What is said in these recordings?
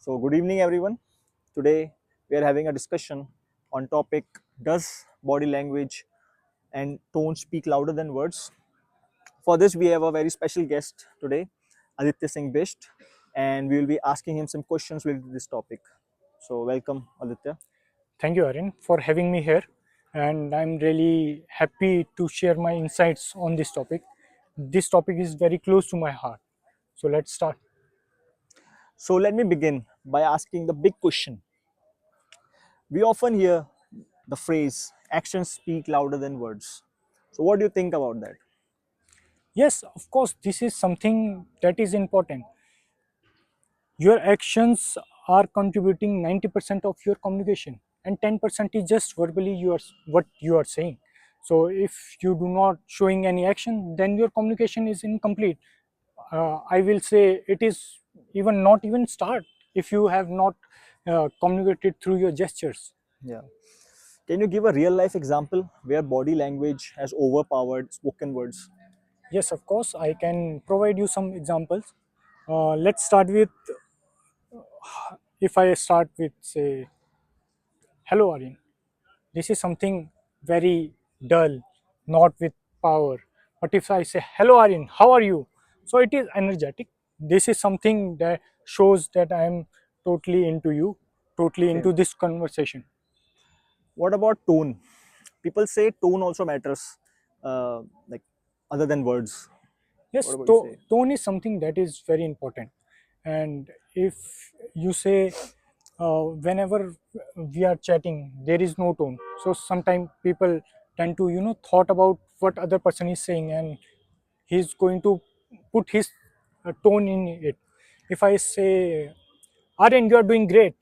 So good evening everyone. Today we are having a discussion on topic, does body language and tone speak louder than words? For this we have a very special guest today, Aditya Singh Bisht, and we will be asking him some questions with this topic. So welcome Aditya. Thank you, Aryan, for having me here. And I'm really happy to share my insights on this topic. This topic is very close to my heart. So let's start. So let me begin by asking the big question. We often hear the phrase actions speak louder than words. So what do you think about that? Yes, of course, this is something that is important. Your actions are contributing 90% of your communication, and 10% is just verbally what you are saying. So if you do not showing any action, then your communication is incomplete. I will say it is even not even start if you have not communicated through your gestures. Yeah. Can you give a real life example where body language has overpowered spoken words? Yes, of course, I can provide you some examples. Let's start with, if I start with, say, hello, Aryan. This is something very dull, not with power. But if I say, hello, Aryan, how are you? So it is energetic. This is something that shows that I am totally into you, totally Okay. into this conversation. What about tone? People say tone also matters, like other than words. What Yes, about you say? tone is something that is very important. And if you say, whenever we are chatting, there is no tone. So sometimes people tend to, thought about what other person is saying, and he's going to put his tone in it. If I say, Aryan, you are doing great,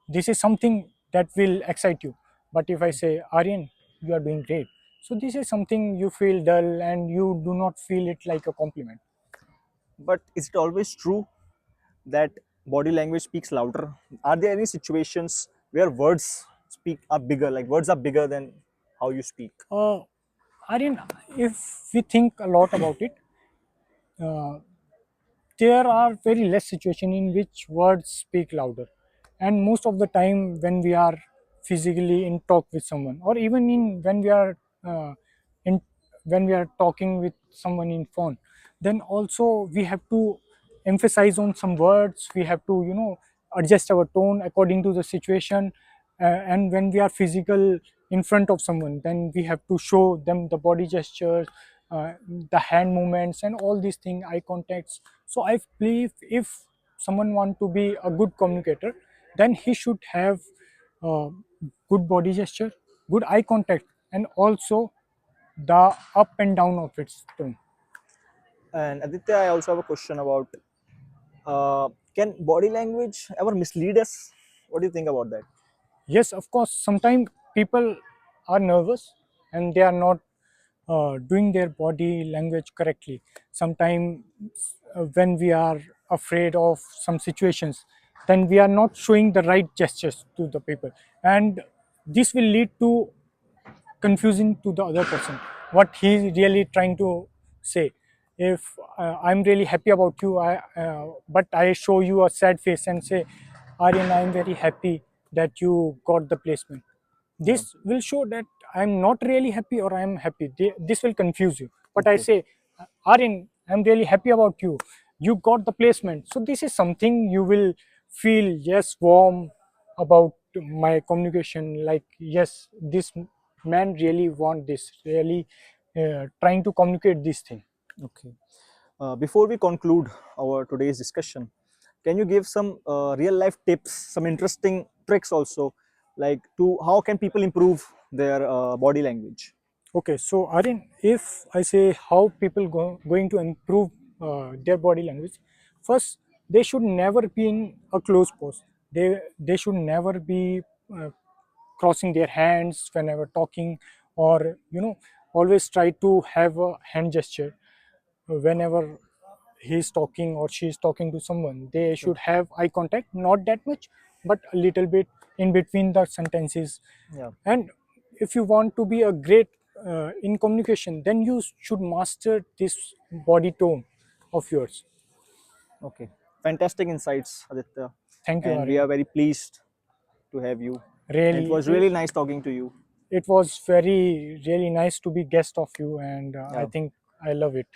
this is something that will excite you. But if I say, Aryan, you are doing great, so this is something you feel dull and you do not feel it like a compliment. But is it always true that body language speaks louder? Are there any situations where words speak are bigger, like words are bigger than how you speak? uh, Aryan, if we think a lot about it, uh, there are very less situations in which words speak louder, and most of the time when we are physically in talk with someone, or even in when we are in when we are talking with someone in phone, then also we have to emphasize on some words. We have to adjust our tone according to the situation. And when we are physical in front of someone, then we have to show them the body gestures, uh, the hand movements, and all these things, eye contacts. So I believe if someone want to be a good communicator, then he should have uh, good body gesture, good eye contact, and also the up and down of its tone. And Aditya, I also have a question about, can body language ever mislead us? What do you think about that? Yes, of course, sometimes people are nervous and they are not doing their body language correctly. Sometimes when we are afraid of some situations, then we are not showing the right gestures to the people, and this will lead to confusing to the other person what he's really trying to say. If I'm really happy about you, but I show you a sad face and say, Aryan, I'm very happy that you got the placement, Yeah. this will show that I'm not really happy or I'm happy. This will confuse you. But I Okay. say, Aryan, I'm really happy about you, you got the placement, so this is something you will feel, yes, warm about my communication, like, yes, this man really want this, really trying to communicate this thing. Okay. Before we conclude our today's discussion, can you give some real life tips, some interesting tricks also, like to how can people improve their body language? Okay, so Aryan, if I say how people going to improve their body language, first, they should never be in a close pose. They should never be uh, crossing their hands whenever talking, or always try to have a hand gesture whenever he's talking or she's talking to someone. They Okay. should have eye contact, not that much, but a little bit in between the sentences. Yeah. And if you want to be a great in communication, then you should master this body tone of yours. Okay. Fantastic insights, Aditya. Thank you, and we Aryan. are very pleased to have you. And it Really, was really nice talking to you. it was very really nice to be guest of you, and I Yeah. think I love it.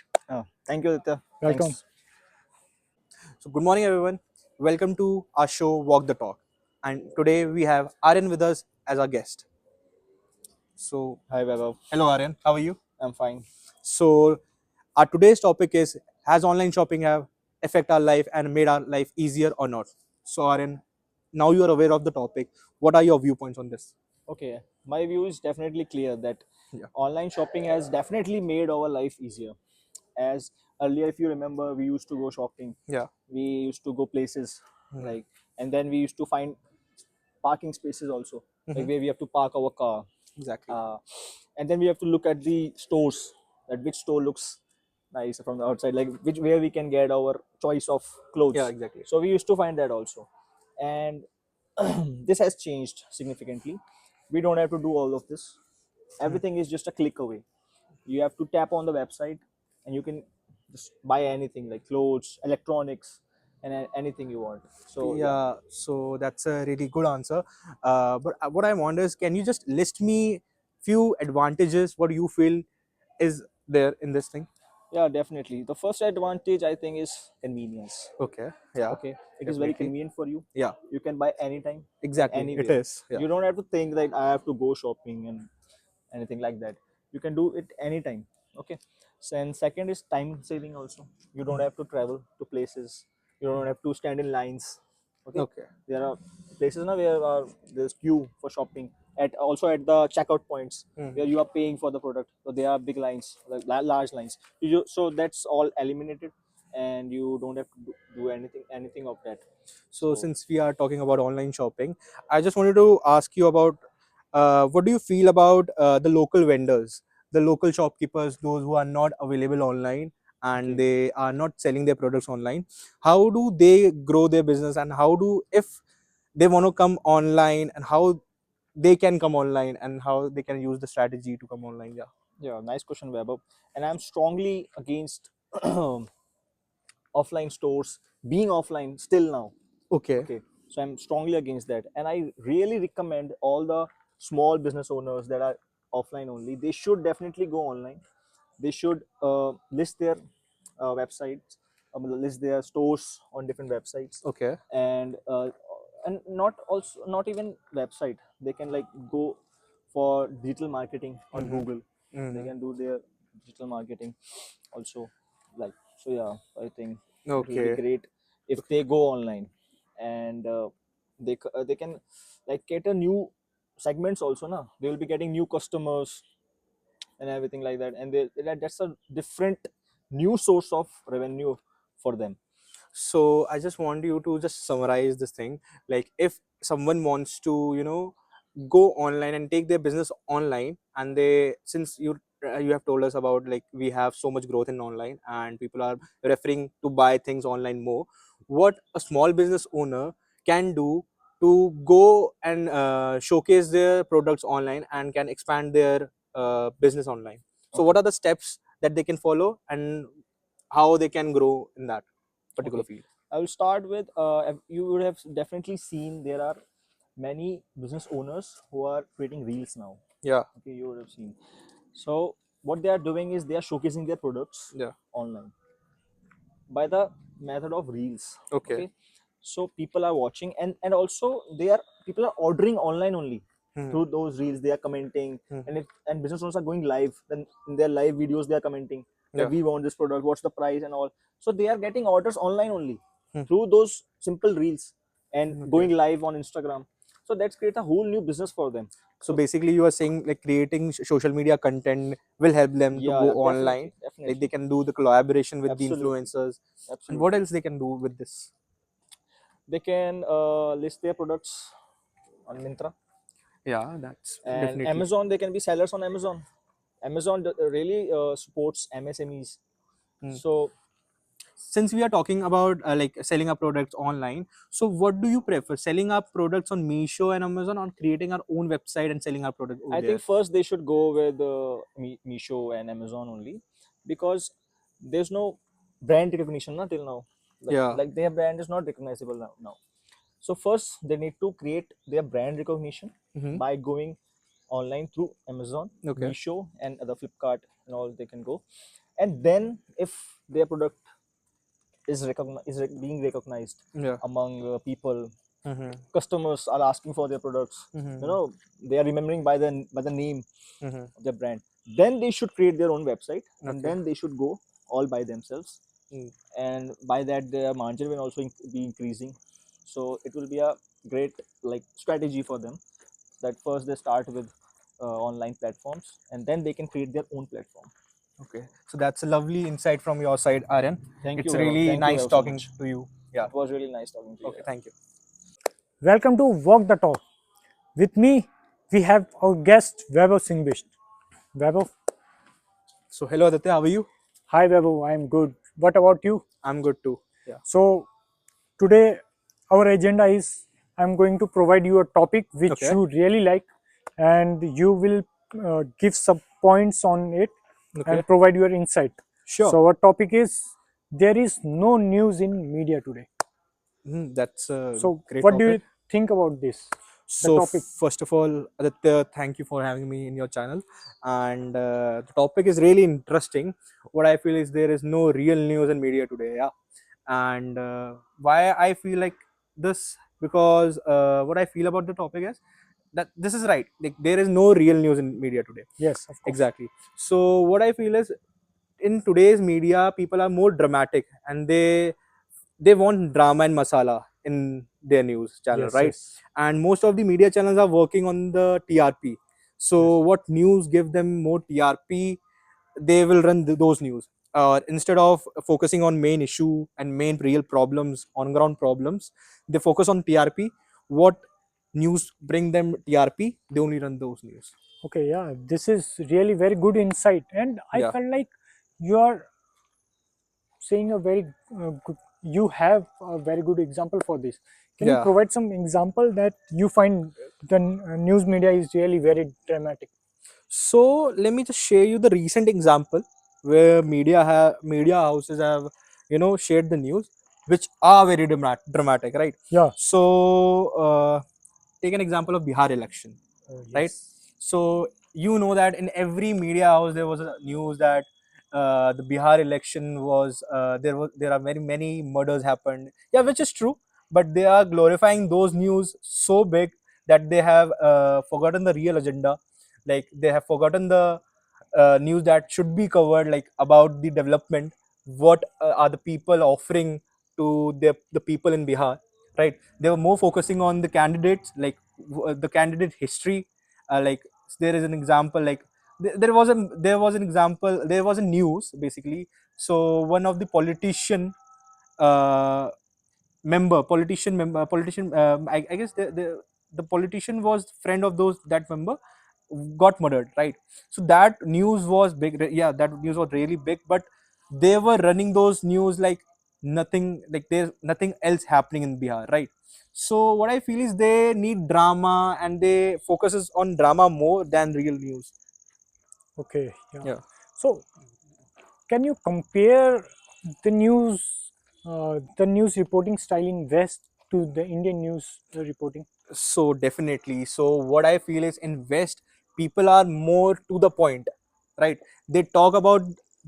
Thank you, Aditya. Welcome. Thanks. So, good morning, everyone. Welcome to our show, Walk the Talk. And today we have Aryan with us as our guest. So, Hi, Vaibhav. hello, Aryan. How are you? I'm fine. So, our today's topic is: has online shopping have affect our life and made our life easier or not? So, Aryan, now you are aware of the topic. What are your viewpoints on this? Okay, my view is definitely clear that Yeah. online shopping has definitely made our life easier. As earlier, if you remember, we used to go shopping, Yeah. we used to go places Mhm. like, and then we used to find parking spaces also, like Mhm. where we have to park our car. Exactly. uh, and then we have to look at the stores, that which store looks nice from the outside, like which where we can get our choice of Yeah. clothes. Exactly. So we used to find that also. And this has changed significantly. We don't have to do all of this. Mhm. Everything is just a click away. You have to tap on the website and you can just buy anything like clothes, electronics, and anything you want. So yeah. Yeah, so that's a really good answer. But what I wonder is, can you just list me few advantages what you feel is there in this thing? Yeah, definitely. The first advantage I think is convenience. Okay. Yeah. Okay, it is very Definitely. convenient for you. Yeah. You can buy anytime and Exactly. It anywhere. is. Yeah. You don't have to think that I have to go shopping and anything like that. You can do it anytime. Okay. So, and second is time saving also. You don't Mhm. have to travel to places. You don't have to stand in lines. Okay. Okay. There are places now where there's queue for shopping. At also at the checkout points Mhm. where you are paying for the product. So there are big lines, like large lines. So that's all eliminated, and you don't have to do anything of that. So So since we are talking about online shopping, I just wanted to ask you about what do you feel about the local vendors, the local shopkeepers, those who are not available online and okay. they are not selling their products online. How do they grow their business, and how do, if they want to come online, and how they can come online, and how they can use the strategy to come online? Yeah. Yeah, nice question, Weber. And I'm strongly against offline stores being offline still now. Okay. Okay, so I'm strongly against that, and I really recommend all the small business owners that are offline only. They should definitely go online. They should list their websites, list their stores on different websites, Okay. and not also not even website. They can like go for digital marketing on Mm-hmm. Google. They Mm-hmm. can do their digital marketing also, like, so yeah, I think it will be Okay. great if they go online, and they can like cater new segments also. Now they will be getting new customers and everything like that, and that's a different new source of revenue for them. So I just want you to just summarize this thing. Like, if someone wants to, go online and take their business online, and they, since you have told us about, like, we have so much growth in online and people are referring to buy things online more, what a small business owner can do to go and showcase their products online and can expand their business online. So Okay. what are the steps that they can follow, and how they can grow in that particular Okay, field? I will start with you would have definitely seen there are many business owners who are creating reels now. Yeah. Okay, you would have seen. So what they are doing is they are showcasing their products Yeah. online by the method of reels. Okay. Okay, so people are watching, and also they are people are ordering online only Hmm. through those reels. They are commenting, Hmm. and if and business owners are going live, then in their live videos they are commenting that Yeah. we want this product, what's the price and all. So they are getting orders online only Hmm. through those simple reels and Okay. going live on Instagram. So that's create a whole new business for them. So So basically, you are saying, like, creating social media content will help them to yeah, go yeah, online. definitely, Like, they definitely, can do the collaboration with the absolutely, influencers, and what absolutely. else they can do with this? They can list their products on Mintra Yeah, that's and definitely. Amazon. They can be sellers on Amazon. Amazon really supports MSMEs. Hmm. So Since we are talking about like selling our products online, so what do you prefer, selling our products on Meesho and Amazon, or creating our own website and selling our product over I think there? first they should go with Meesho and Amazon only, because there's no brand recognition not till now. Like Yeah. like their brand is not recognizable now. So first they need to create their brand recognition Mm-hmm. by going online through Amazon, Okay. Meesho, and other Flipkart and all. They can go, and then if their product being recognized Yeah. among people, Mm-hmm. customers are asking for their products, Mm-hmm. they are remembering by the name Mm-hmm. of their brand, then they should create their own website, and Okay. then they should go all by themselves, Mm. and by that their margin will also be increasing. So it will be a great like strategy for them, that first they start with online platforms, and then they can create their own platform. Okay. So that's a lovely insight from your side, Aryan. Thank you, It's Vaibhav. really Thank you, nice Vaibhav, so talking much. to you. Yeah. It was really nice talking to you. Okay. Yeah. Thank you. Welcome to Walk the Talk. With me, we have our guest Vaibhav Singbisht. Vaibhav, So hello, Aditya. How are you? hi Vaibhav, I am good. What about you? I'm good too. Yeah. So today, our agenda is I'm going to provide you a topic which Okay. you really like, and you will give some points on it Okay. and provide your insight. Sure. So our topic is there is no news in media today. That's a So great what do topic. you think about this? The So topic. first of all, Aditya, thank you for having me in your channel. And the topic is really interesting. What I feel is there is no real news in media today. Yeah. And why I feel like this, because what I feel about the topic is that this is right. Like there is no real news in media today. Yes, of course. Exactly. So what I feel is in today's media, people are more dramatic, and they want drama and masala in their news channel, Yes, right? yes, And most of the media channels are working on the TRP. So yes. what news give them more TRP, they will run those news. Instead of focusing on main issue and main real problems, on ground problems, they focus on TRP. What news bring them TRP, they only run those news. Okay, yeah, this is really very good insight, and I Yeah. felt like you are saying a very good. You have a very good example for this. Can you Yeah. provide some example that you find the news media is really very dramatic? So let me just share you the recent example where media houses have shared the news, which are very dramatic, right? Yeah. So take an example of Bihar election, Oh right? yes. So you know that in every media house there was a news that the Bihar election was there are very many murders happened. Yeah, which is true, but they are glorifying those news so big that they have forgotten the real agenda. Like they have forgotten the news that should be covered, like about the development. What are the people offering to the people in Bihar, right? They were more focusing on the candidates, like the candidate history. Like there is an example, like there was a news basically. So one of the uh, politician, I guess the politician was friend of those that member got murdered, right? So that news was big. Yeah, that news was really big, but they were running those news like nothing, like there's nothing else happening in Bihar, right? So what I feel is they need drama, and they focuses on drama more than real news. Okay. Yeah. Yeah. So can you compare the news reporting style in West to the Indian news reporting? So definitely. So what I feel is in West, people are more to the point, right? They talk about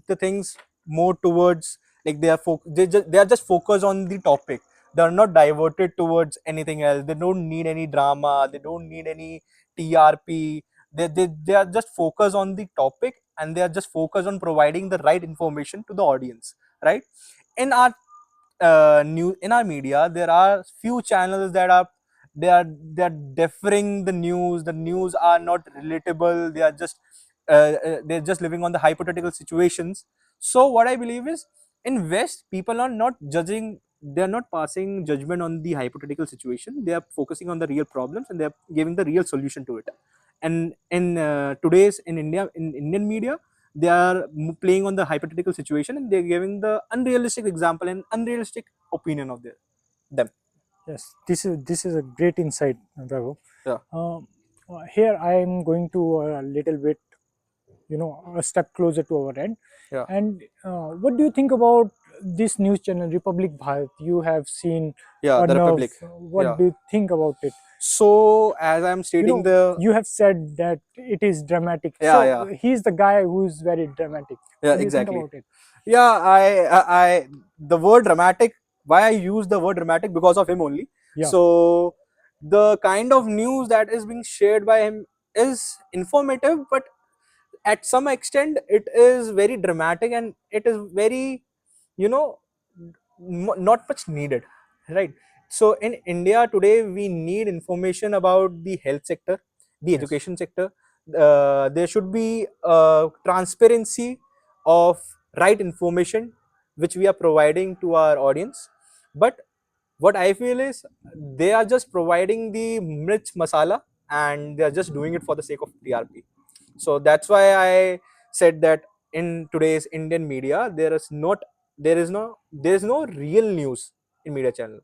the things more towards, like they are just focused on the topic. They are not diverted towards anything else. They don't need any drama. They don't need any TRP. They are just focused on the topic, and they are just focused on providing the right information to the audience, right? In our in our media, there are few channels that are they are differing the news. The news are not relatable. They are just they're just living on the hypothetical situations. So what I believe is in West, people are not judging. They are not passing judgment on the hypothetical situation. They are focusing on the real problems, and they are giving the real solution to it. And in today's in India, in Indian media, they are playing on the hypothetical situation, and they're giving the unrealistic example and unrealistic opinion of them. Yes, this is a great insight, Vaibhav. Yeah. Here I am going to a little bit, a step closer to our end. Yeah. And what do you think about this news channel Republic Bharat, you have seen Yeah, a the nerve. Republic. What Yeah. do you think about it? So as I'm You stating know, the you have said that it is dramatic. yeah, So yeah, he's the guy who is very dramatic. yeah, What do you think exactly. about it? Yeah, I the word dramatic. Why I use the word dramatic? Because of him only. Yeah. So the kind of news that is being shared by him is informative, but at some extent it is very dramatic and it is very, you know, not much needed, right? So in India today we need information about the health sector, the Yes. education sector. There should be transparency of right information which we are providing to our audience. But what I feel is they are just providing the mirch masala and they are just doing it for the sake of TRP. So that's why I said that in today's Indian media there is no real news in media channel.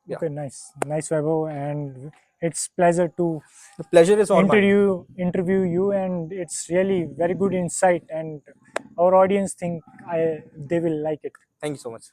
Yeah, Okay, nice, Vaibhav, and it's pleasure to the pleasure is all mine. interview you, and it's really very good insight, and our audience think they will like it. Thank you so much.